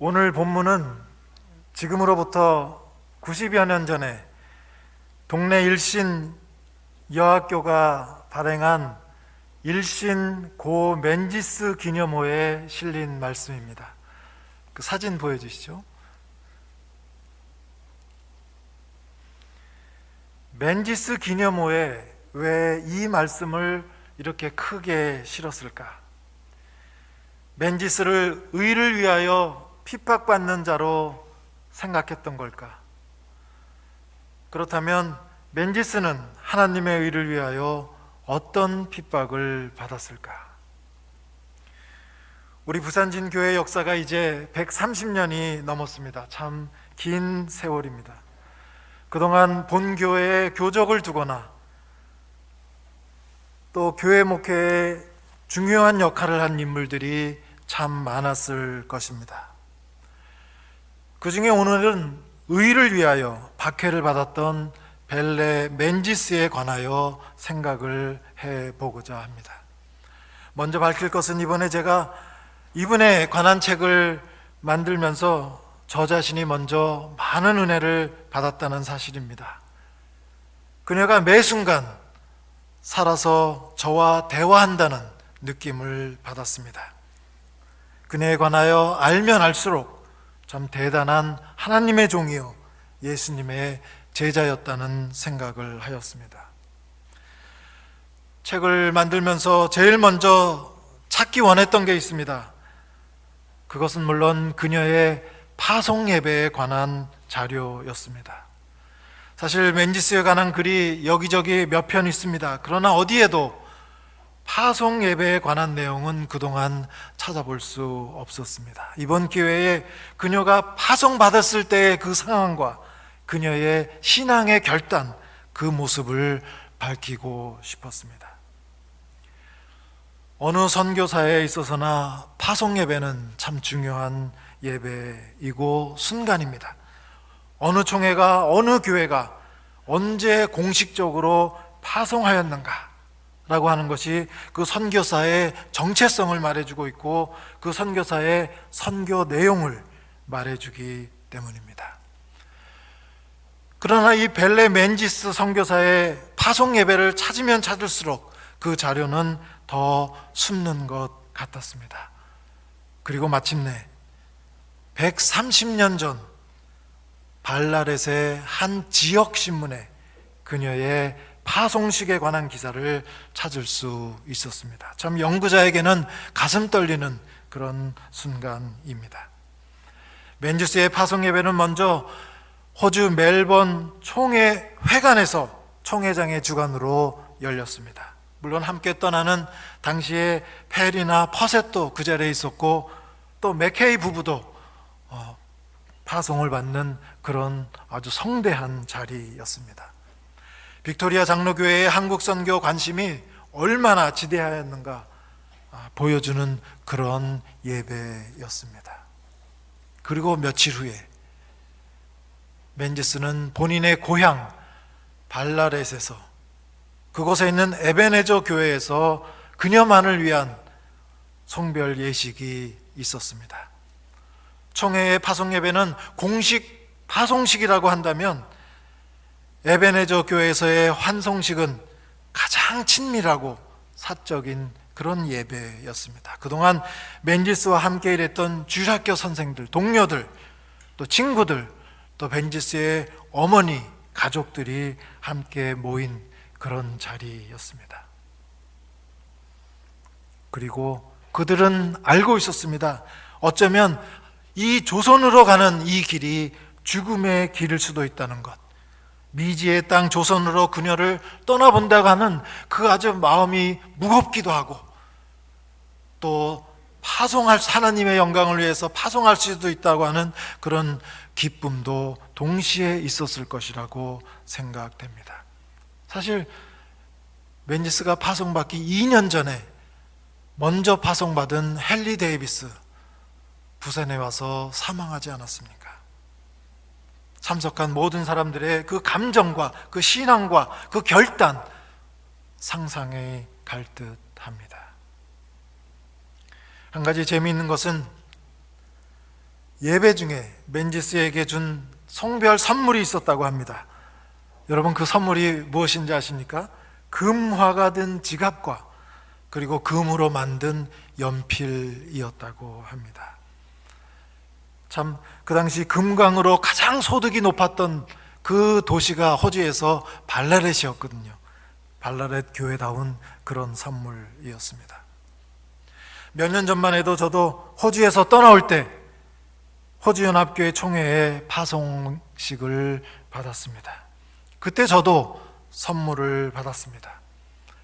오늘 본문은 지금으로부터 90여 년 전에 동네 일신 여학교가 발행한 일신 고 맨지스 기념호에 실린 말씀입니다. 그 사진 보여주시죠. 맨지스 기념호에 왜 이 말씀을 이렇게 크게 실었을까? 맨지스를 의를 위하여 핍박받는 자로 생각했던 걸까? 그렇다면 맨지스는 하나님의 의를 위하여 어떤 핍박을 받았을까? 우리 부산진교회 역사가 이제 130년이 넘었습니다. 참 긴 세월입니다. 그동안 본교회에 교적을 두거나 또 교회 목회에 중요한 역할을 한 인물들이 참 많았을 것입니다. 그 중에 오늘은 의를 위하여 박해를 받았던 벨레 맨지스에 관하여 생각을 해보고자 합니다. 먼저 밝힐 것은 이번에 제가 이분에 관한 책을 만들면서 저 자신이 먼저 많은 은혜를 받았다는 사실입니다. 그녀가 매 순간 살아서 저와 대화한다는 느낌을 받았습니다. 그녀에 관하여 알면 알수록 참 대단한 하나님의 종이요 예수님의 제자였다는 생각을 하였습니다. 책을 만들면서 제일 먼저 찾기 원했던 게 있습니다. 그것은 물론 그녀의 파송 예배에 관한 자료였습니다. 사실 맨지스에 관한 글이 여기저기 몇 편 있습니다. 그러나 어디에도 파송 예배에 관한 내용은 그동안 찾아볼 수 없었습니다. 이번 기회에 그녀가 파송받았을 때의 그 상황과 그녀의 신앙의 결단, 그 모습을 밝히고 싶었습니다. 어느 선교사에 있어서나 파송 예배는 참 중요한 예배이고 순간입니다. 어느 총회가, 어느 교회가 언제 공식적으로 파송하였는가 라고 하는 것이 그 선교사의 정체성을 말해주고 있고 그 선교사의 선교 내용을 말해주기 때문입니다. 그러나 이 벨레 맨지스 선교사의 파송 예배를 찾으면 찾을수록 그 자료는 더 숨는 것 같았습니다. 그리고 마침내 130년 전 발라렛의 한 지역 신문에 그녀의 파송식에 관한 기사를 찾을 수 있었습니다. 참 연구자에게는 가슴 떨리는 그런 순간입니다. 맨지스의 파송 예배는 먼저 호주 멜번 총회 회관에서 총회장의 주관으로 열렸습니다. 물론 함께 떠나는 당시에 페리나 퍼셋도 그 자리에 있었고 또 맥케이 부부도 파송을 받는 그런 아주 성대한 자리였습니다. 빅토리아 장로교회의 한국 선교 관심이 얼마나 지대하였는가 보여주는 그런 예배였습니다. 그리고 며칠 후에 맨지스는 본인의 고향 발라렛에서 그곳에 있는 에베네저 교회에서 그녀만을 위한 송별 예식이 있었습니다. 총회의 파송 예배는 공식 파송식이라고 한다면 에베네저 교회에서의 환송식은 가장 친밀하고 사적인 그런 예배였습니다. 그동안 맨지스와 함께 일했던 주일학교 선생들, 동료들, 또 친구들, 또 맨지스의 어머니, 가족들이 함께 모인 그런 자리였습니다. 그리고 그들은 알고 있었습니다. 어쩌면 이 조선으로 가는 이 길이 죽음의 길일 수도 있다는 것, 미지의 땅 조선으로 그녀를 떠나본다고 하는 그 아주 마음이 무겁기도 하고 또 파송할 하나님의 영광을 위해서 파송할 수도 있다고 하는 그런 기쁨도 동시에 있었을 것이라고 생각됩니다. 사실 맨지스가 파송받기 2년 전에 먼저 파송받은 헨리 데이비스 부산에 와서 사망하지 않았습니까? 참석한 모든 사람들의 그 감정과 그 신앙과 그 결단 상상이 갈 듯합니다. 한 가지 재미있는 것은 예배 중에 멘지스에게 준 성별 선물이 있었다고 합니다. 여러분, 그 선물이 무엇인지 아십니까? 금화가 든 지갑과 그리고 금으로 만든 연필이었다고 합니다. 참, 그 당시 금광으로 가장 소득이 높았던 그 도시가 호주에서 발라렛이었거든요. 발라렛 교회다운 그런 선물이었습니다. 몇 년 전만 해도 저도 호주에서 떠나올 때 호주연합교회 총회에 파송식을 받았습니다. 그때 저도 선물을 받았습니다.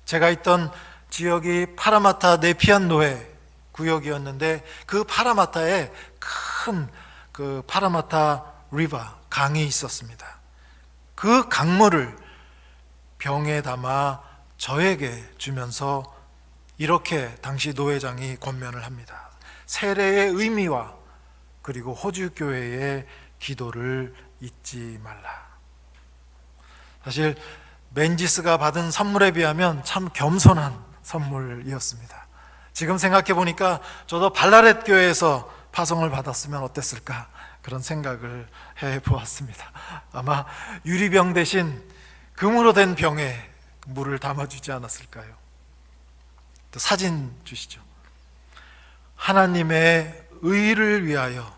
제가 있던 지역이 파라마타 네피안 노예 구역이었는데 그 파라마타에 큰 그 파라마타 리버 강이 있었습니다. 그 강물을 병에 담아 저에게 주면서 이렇게 당시 노회장이 권면을 합니다. 세례의 의미와 그리고 호주 교회의 기도를 잊지 말라. 사실 멘지스가 받은 선물에 비하면 참 겸손한 선물이었습니다. 지금 생각해 보니까 저도 발라렛 교회에서 파송을 받았으면 어땠을까 그런 생각을 해 보았습니다. 아마 유리병 대신 금으로 된 병에 물을 담아주지 않았을까요? 또 사진 주시죠. 하나님의 의를 위하여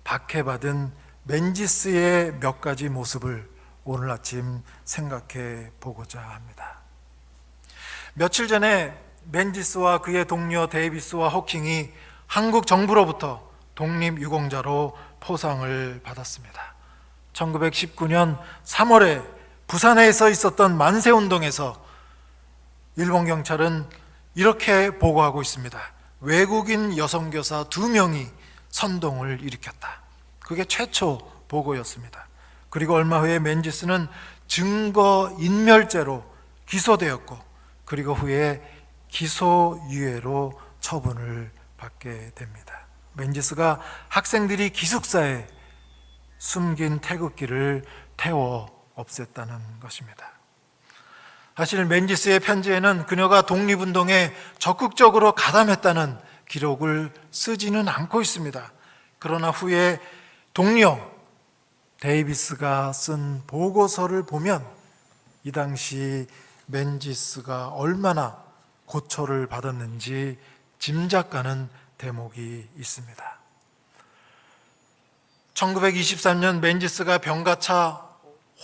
박해받은 멘지스의 몇 가지 모습을 오늘 아침 생각해 보고자 합니다. 며칠 전에 멘지스와 그의 동료 데이비스와 호킹이 한국 정부로부터 독립유공자로 포상을 받았습니다. 1919년 3월에 부산에서 있었던 만세운동에서 일본 경찰은 이렇게 보고하고 있습니다. 외국인 여성교사 2명이 선동을 일으켰다. 그게 최초 보고였습니다. 그리고 얼마 후에 멘지스는 증거인멸죄로 기소되었고 그리고 후에 기소유예로 처분을 받게 됩니다. 멘지스가 학생들이 기숙사에 숨긴 태극기를 태워 없앴다는 것입니다. 사실 멘지스의 편지에는 그녀가 독립운동에 적극적으로 가담했다는 기록을 쓰지는 않고 있습니다. 그러나 후에 동료 데이비스가 쓴 보고서를 보면 이 당시 멘지스가 얼마나 고초를 받았는지 짐작가는 대목이 있습니다. 1923년 멘지스가 병가 차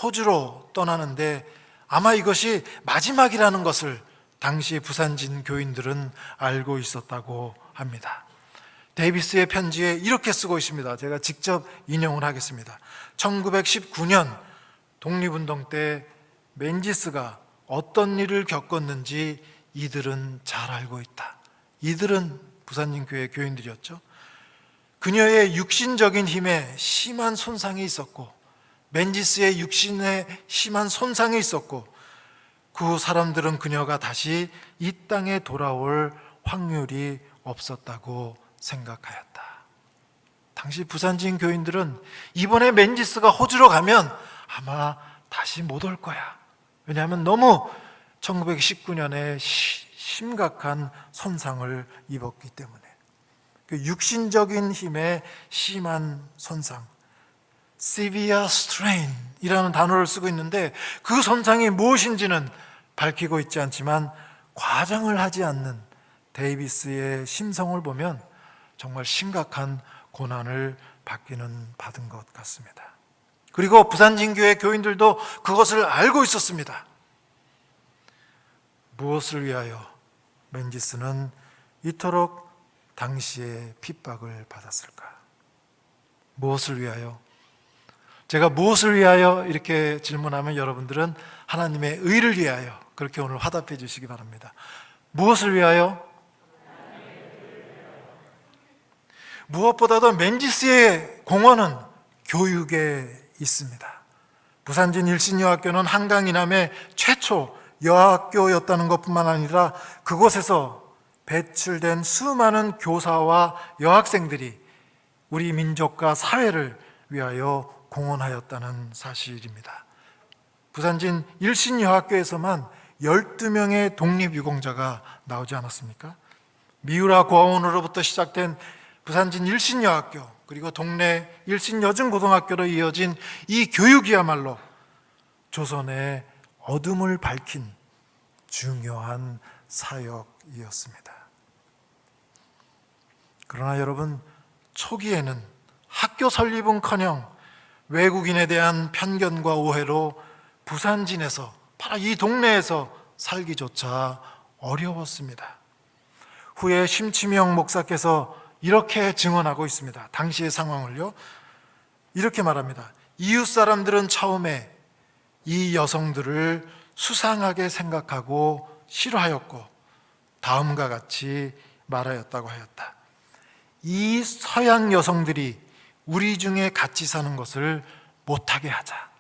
호주로 떠나는데 아마 이것이 마지막이라는 것을 당시 부산진 교인들은 알고 있었다고 합니다. 데이비스의 편지에 이렇게 쓰고 있습니다. 제가 직접 인용을 하겠습니다. 1919년 독립운동 때 멘지스가 어떤 일을 겪었는지 이들은 잘 알고 있다. 이들은 부산진교회 교인들이었죠. 그녀의 육신적인 힘에 심한 손상이 있었고 멘지스의 육신에 심한 손상이 있었고 그 사람들은 그녀가 다시 이 땅에 돌아올 확률이 없었다고 생각하였다. 당시 부산진 교인들은 이번에 멘지스가 호주로 가면 아마 다시 못 올 거야. 왜냐하면 너무 1919년에 심각한 손상을 입었기 때문에 그 육신적인 힘에 심한 손상, severe strain이라는 단어를 쓰고 있는데 그 손상이 무엇인지는 밝히고 있지 않지만 과장을 하지 않는 데이비스의 심성을 보면 정말 심각한 고난을 받은 것 같습니다. 그리고 부산진교회 교인들도 그것을 알고 있었습니다. 무엇을 위하여 멘지스는 이토록 당시에 핍박을 받았을까? 무엇을 위하여? 제가 무엇을 위하여 이렇게 질문하면 여러분들은 하나님의 의를 위하여 그렇게 오늘 화답해 주시기 바랍니다. 무엇을 위하여? 무엇보다도 멘지스의 공헌은 교육에 있습니다. 부산진 일신여학교는 한강 이남의 최초 여학교였다는 것뿐만 아니라 그곳에서 배출된 수많은 교사와 여학생들이 우리 민족과 사회를 위하여 공헌하였다는 사실입니다. 부산진 일신여학교에서만 12명의 독립유공자가 나오지 않았습니까? 미우라 고아원으로부터 시작된 부산진 일신여학교 그리고 동네 일신여중고등학교로 이어진 이 교육이야말로 조선의 어둠을 밝힌 중요한 사역이었습니다. 그러나 여러분, 초기에는 학교 설립은커녕 외국인에 대한 편견과 오해로 부산진에서, 바로 이 동네에서 살기조차 어려웠습니다. 후에 심치명 목사께서 이렇게 증언하고 있습니다. 당시의 상황을요, 이렇게 말합니다. 이웃 사람들은 처음에 이 여성들을 수상하게 생각하고 싫어하였고 다음과 같이 말하였다고 하였다. 이 서양 여성들이 우리 중에 같이 사는 것을 못하게 하자.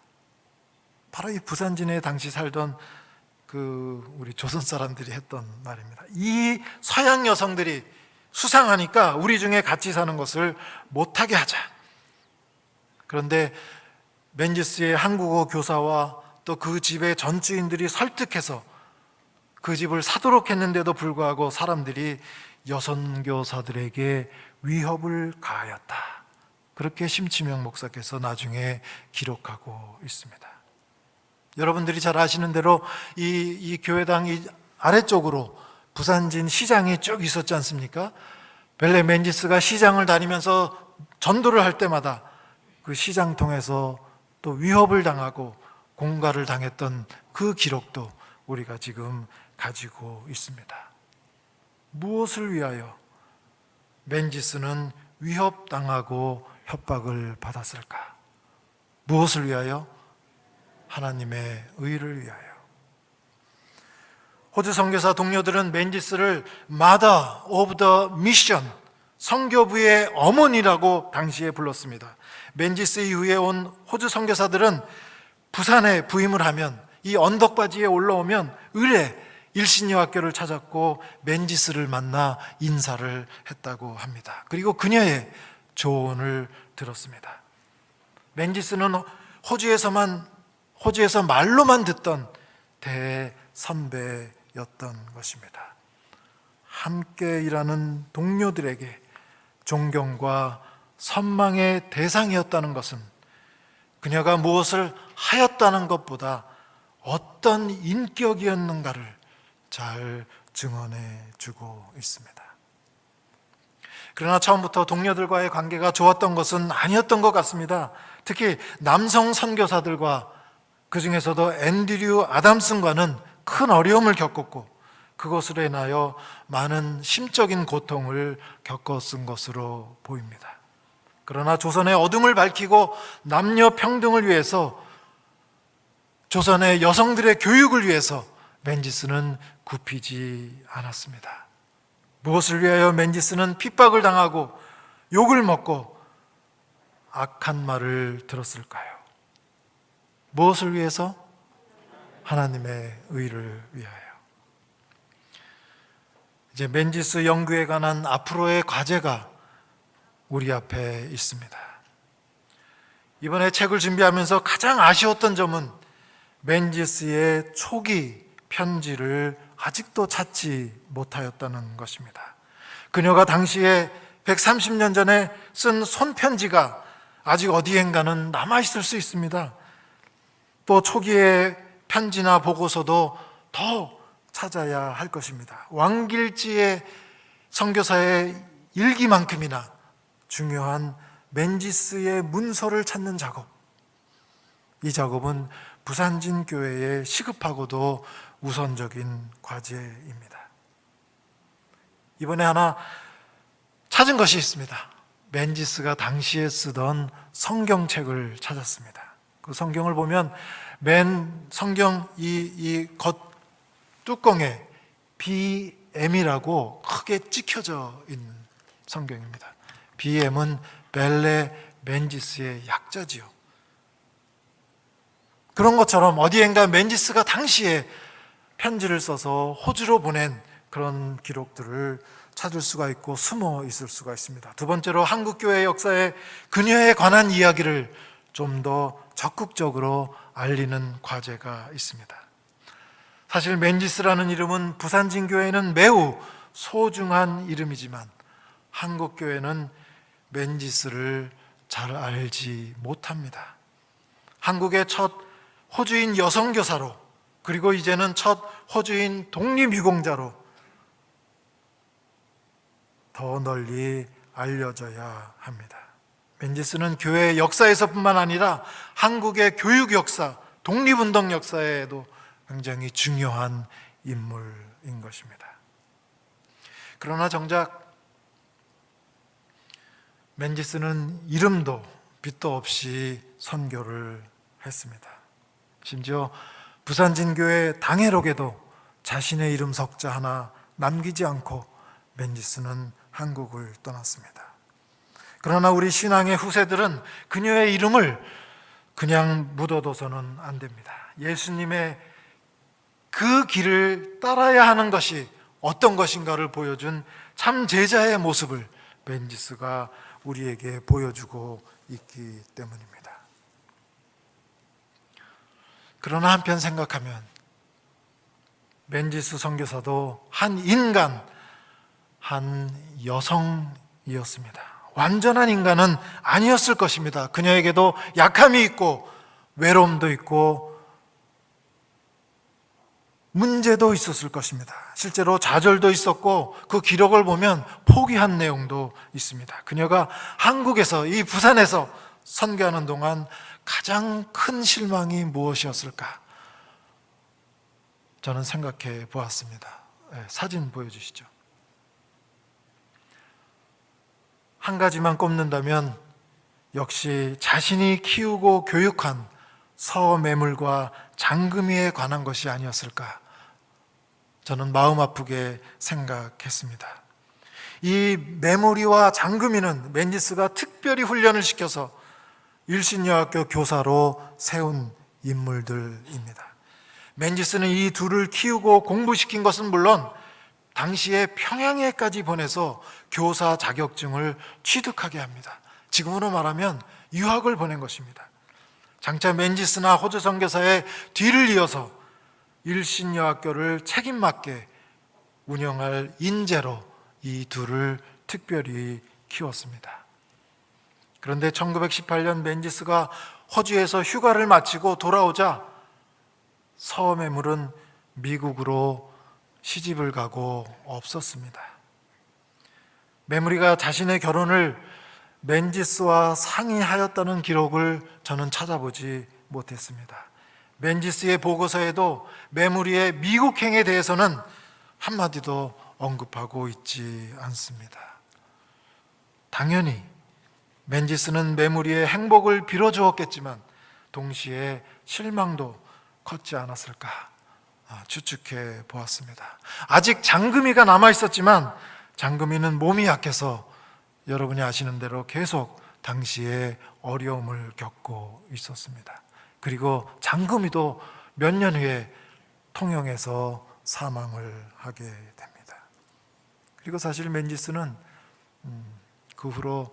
바로 이 부산진에 당시 살던 우리 조선 사람들이 했던 말입니다. 이 서양 여성들이 수상하니까 우리 중에 같이 사는 것을 못하게 하자. 그런데 멘지스의 한국어 교사와 또 그 집의 전주인들이 설득해서 그 집을 사도록 했는데도 불구하고 사람들이 여선교사들에게 위협을 가하였다. 그렇게 심치명 목사께서 나중에 기록하고 있습니다. 여러분들이 잘 아시는 대로 이 교회당 이 아래쪽으로 부산진 시장이 쭉 있었지 않습니까? 벨레 멘지스가 시장을 다니면서 전도를 할 때마다 그 시장 통해서 또 위협을 당하고 공갈을 당했던 그 기록도 우리가 지금 가지고 있습니다. 무엇을 위하여 멘지스는 위협당하고 협박을 받았을까? 무엇을 위하여? 하나님의 의를 위하여. 호주 선교사 동료들은 멘지스를 Mother of the Mission, 선교부의 어머니라고 당시에 불렀습니다. 멘지스 이후에 온 호주 선교사들은 부산에 부임을 하면, 이 언덕바지에 올라오면 을에 일신여학교를 찾았고 멘지스를 만나 인사를 했다고 합니다. 그리고 그녀의 조언을 들었습니다. 멘지스는 호주에서 말로만 듣던 대선배였던 것입니다. 함께 일하는 동료들에게 존경과 선망의 대상이었다는 것은 그녀가 무엇을 하였다는 것보다 어떤 인격이었는가를 잘 증언해 주고 있습니다. 그러나 처음부터 동료들과의 관계가 좋았던 것은 아니었던 것 같습니다. 특히 남성 선교사들과, 그 중에서도 앤드류 아담슨과는 큰 어려움을 겪었고 그것으로 인하여 많은 심적인 고통을 겪었은 것으로 보입니다. 그러나 조선의 어둠을 밝히고 남녀 평등을 위해서, 조선의 여성들의 교육을 위해서 멘지스는 굽히지 않았습니다. 무엇을 위하여 멘지스는 핍박을 당하고 욕을 먹고 악한 말을 들었을까요? 무엇을 위해서? 하나님의 의를 위하여. 이제 멘지스 영구에 관한 앞으로의 과제가 우리 앞에 있습니다. 이번에 책을 준비하면서 가장 아쉬웠던 점은 멘지스의 초기 편지를 아직도 찾지 못하였다는 것입니다. 그녀가 당시에 130년 전에 쓴 손편지가 아직 어디엔가는 남아있을 수 있습니다. 또 초기의 편지나 보고서도 더 찾아야 할 것입니다. 왕길지의 선교사의 일기만큼이나 중요한 멘지스의 문서를 찾는 작업, 이 작업은 부산진 교회의 시급하고도 우선적인 과제입니다. 이번에 하나 찾은 것이 있습니다. 멘지스가 당시에 쓰던 성경책을 찾았습니다. 그 성경을 보면 맨 성경 이 겉 뚜껑에 BM이라고 크게 찍혀져 있는 성경입니다. BM은 벨레 멘지스의 약자지요. 그런 것처럼 어디엔가 멘지스가 당시에 편지를 써서 호주로 보낸 그런 기록들을 찾을 수가 있고 숨어 있을 수가 있습니다. 두 번째로 한국교회 역사에 그녀에 관한 이야기를 좀 더 적극적으로 알리는 과제가 있습니다. 사실 멘지스라는 이름은 부산진 교회에는 매우 소중한 이름이지만 한국 교회는 맨지스를 잘 알지 못합니다. 한국의 첫 호주인 여성 교사로, 그리고 이제는 첫 호주인 독립유공자로 더 널리 알려져야 합니다. 맨지스는 교회 역사에서뿐만 아니라 한국의 교육 역사, 독립운동 역사에도 굉장히 중요한 인물인 것입니다. 그러나 정작 맨지스는 이름도 빛도 없이 선교를 했습니다. 심지어 부산진교회 당회록에도 자신의 이름 석자 하나 남기지 않고 맨지스는 한국을 떠났습니다. 그러나 우리 신앙의 후세들은 그녀의 이름을 그냥 묻어둬서는 안 됩니다. 예수님의 그 길을 따라야 하는 것이 어떤 것인가를 보여준 참 제자의 모습을 맨지스가 우리에게 보여주고 있기 때문입니다. 그러나 한편 생각하면 맨지스 선교사도 한 인간, 한 여성이었습니다. 완전한 인간은 아니었을 것입니다. 그녀에게도 약함이 있고 외로움도 있고 문제도 있었을 것입니다. 실제로 좌절도 있었고 그 기록을 보면 포기한 내용도 있습니다. 그녀가 한국에서, 이 부산에서 선교하는 동안 가장 큰 실망이 무엇이었을까? 저는 생각해 보았습니다. 사진 보여주시죠. 한 가지만 꼽는다면 역시 자신이 키우고 교육한 서매물과 장금이에 관한 것이 아니었을까? 저는 마음 아프게 생각했습니다. 이 매무리와 장금이는 맨지스가 특별히 훈련을 시켜서 일신여학교 교사로 세운 인물들입니다. 맨지스는 이 둘을 키우고 공부시킨 것은 물론 당시에 평양에까지 보내서 교사 자격증을 취득하게 합니다. 지금으로 말하면 유학을 보낸 것입니다. 장차 맨지스나 호주 선교사의 뒤를 이어서 일신여학교를 책임맞게 운영할 인재로 이 둘을 특별히 키웠습니다. 그런데 1918년 맨지스가 호주에서 휴가를 마치고 돌아오자 서매물은 미국으로 시집을 가고 없었습니다. 매무리가 자신의 결혼을 맨지스와 상의하였다는 기록을 저는 찾아보지 못했습니다. 맨지스의 보고서에도 매무리의 미국행에 대해서는 한마디도 언급하고 있지 않습니다. 당연히 맨지스는 매무리의 행복을 빌어주었겠지만 동시에 실망도 컸지 않았을까 추측해 보았습니다. 아직 장금이가 남아 있었지만 장금이는 몸이 약해서 여러분이 아시는 대로 계속 당시에 어려움을 겪고 있었습니다. 그리고 장금이도 몇 년 후에 통영에서 사망을 하게 됩니다. 그리고 사실 맨지스는 그 후로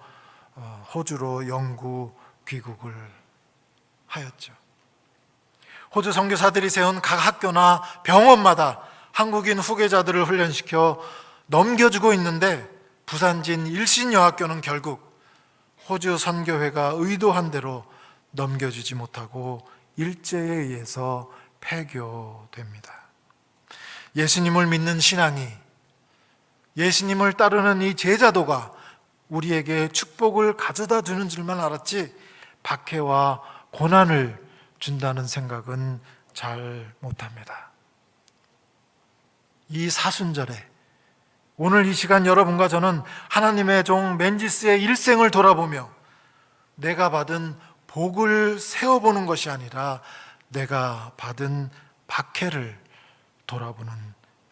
호주로 영구 귀국을 하였죠. 호주 선교사들이 세운 각 학교나 병원마다 한국인 후계자들을 훈련시켜 넘겨주고 있는데 부산진 일신여학교는 결국 호주 선교회가 의도한 대로 넘겨주지 못하고 일제에 의해서 폐교됩니다. 예수님을 믿는 신앙이, 예수님을 따르는 이 제자도가 우리에게 축복을 가져다 주는 줄만 알았지 박해와 고난을 준다는 생각은 잘 못합니다. 이 사순절에 오늘 이 시간 여러분과 저는 하나님의 종 맨지스의 일생을 돌아보며 내가 받은 복을 세어보는 것이 아니라 내가 받은 박해를 돌아보는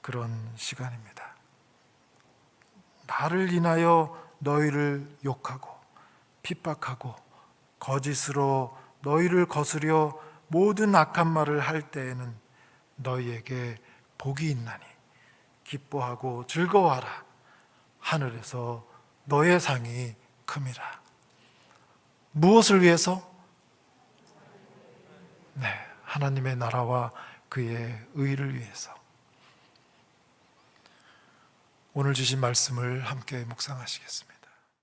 그런 시간입니다. 나를 인하여 너희를 욕하고 핍박하고 거짓으로 너희를 거스려 모든 악한 말을 할 때에는 너희에게 복이 있나니 기뻐하고 즐거워하라. 하늘에서 너의 상이 큼이라. 무엇을 위해서? 하나님의 나라와 그의 의를 위해서. 오늘 주신 말씀을 함께 묵상하시겠습니다.